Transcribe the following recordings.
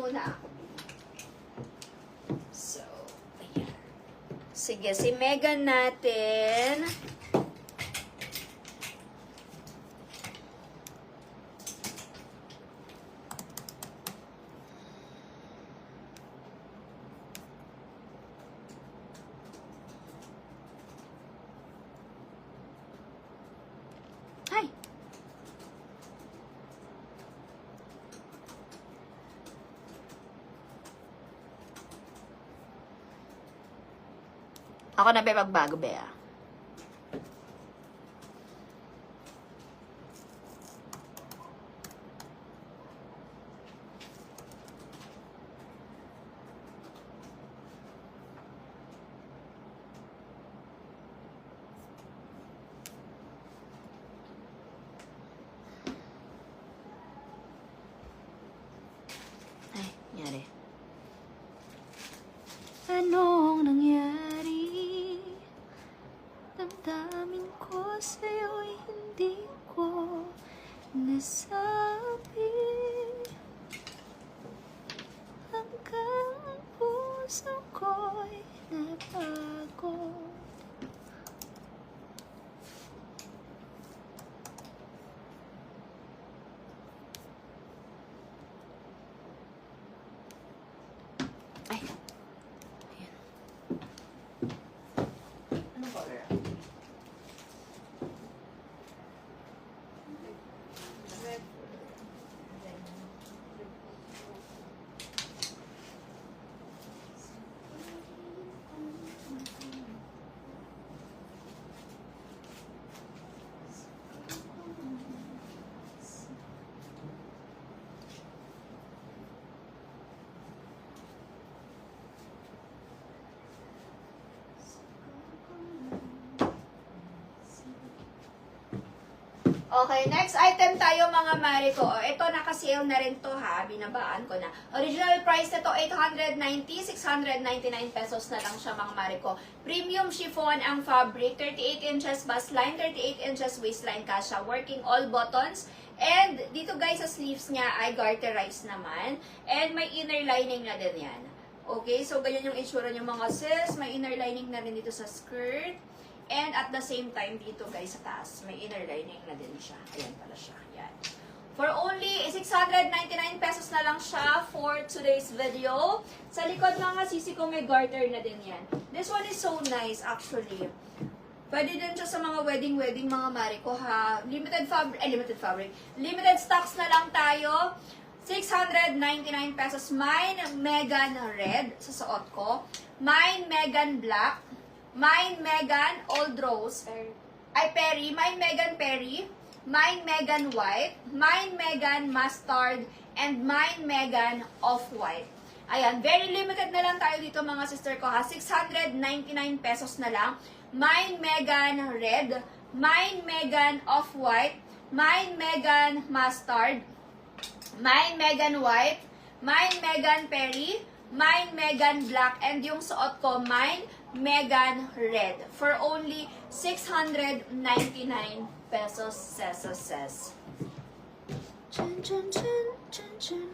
muna ako. So, ayan. Sige, si Megan natin. Hi. Ako na ba magbago, Bea? Ay, nangyari. Anong nangyari? Damdamin ko sa'yo'y hindi ko nasabi. Hanggang ang puso ko'y napagod. Ay. Ayan. Anong color? Red. Okay, next item tayo mga mare ko. Ito, naka-sale na rin to ha. Binabaan ko na. Original price na to, 890, 699 pesos na lang siya mga mare ko. Premium chiffon ang fabric, 38 inches bust line, 38 inches waistline kasha. Working all buttons. And dito guys, sa sleeves niya ay garterized naman. And may inner lining na din yan. Okay, so ganyan yung itsura niya mga sis. May inner lining na rin dito sa skirt. And at the same time, dito guys sa taas, may inner lining na din siya. Ayan pala siya. Ayan. For only 699 pesos na lang siya for today's video. Sa likod mga sisi ko, may garter na din yan. This one is so nice actually. Pwede din siya sa mga wedding mga mare ko ha. Limited stocks na lang tayo. 699 pesos. Mine Megan Red sa suot ko. Mine Megan Black. Mine Megan Old Rose. Perry. Mine Megan Perry. Mine Megan White. Mine Megan Mustard. And Mine Megan Off-White. Ayan, very limited na lang tayo dito mga sister ko ha. 699 pesos na lang. Mine Megan Red. Mine Megan Off-White. Mine Megan Mustard. Mine Megan White. Mine Megan Perry. Mine Megan Black. And yung suot ko, Mine Megan Red. For only 699 pesos, ses. Chun, chun, chun, chun, chun.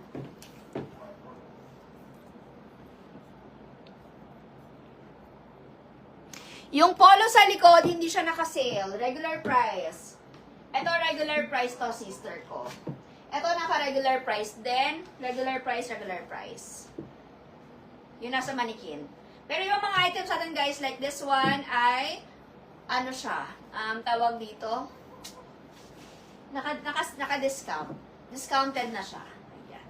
Yung polo sa likod, hindi siya naka-sale. Regular price. Ito, regular price to, sister ko. Ito, naka-regular price. Then, regular price. Yun nasa manikin. Pero yung mga items natin guys, like this one ay, ano siya, tawag dito, naka-discount. Discounted na siya. Ayan.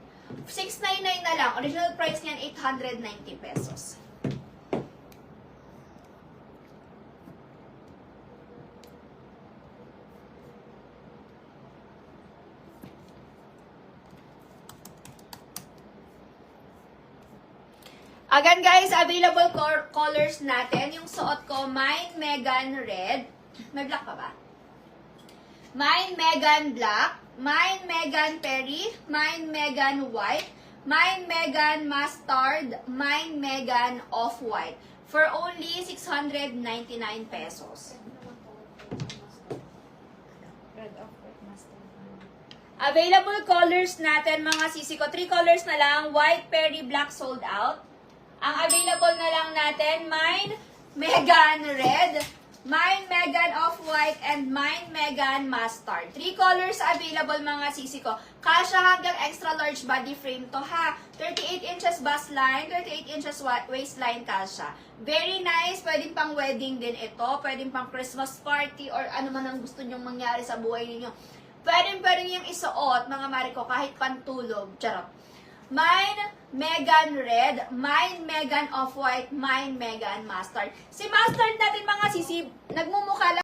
699 na lang. Original price niyan, 890 pesos. Again guys, available colors natin. Yung suot ko, Mine Megan Red. May black pa ba? Mine Megan Black. Mine Megan Perry. Mine Megan White. Mine Megan Mustard. Mine Megan Off-White. For only 699 pesos. Red Off-White Mustard. Available colors natin mga sisi ko. 3 colors na lang. White, Perry, Black sold out. Ang available na lang natin, Mine, Megan Red, Mine, Megan Off-White, and Mine, Megan Mustard. 3 colors available mga sisi ko. Kasha hanggang extra large body frame to ha. 38 inches bust line, 38 inches waistline kasha. Very nice. Pwedeng pang wedding din ito. Pwedeng pang Christmas party or ano man ang gusto nyong mangyari sa buhay ninyo. Pwedeng yung isuot, mga Mariko, kahit pantulog. Charot. Mine, Megan Red, Mine, Megan Off-White, Mine, Megan Mustard. Si Mustard natin mga sisi, nagmumukha lang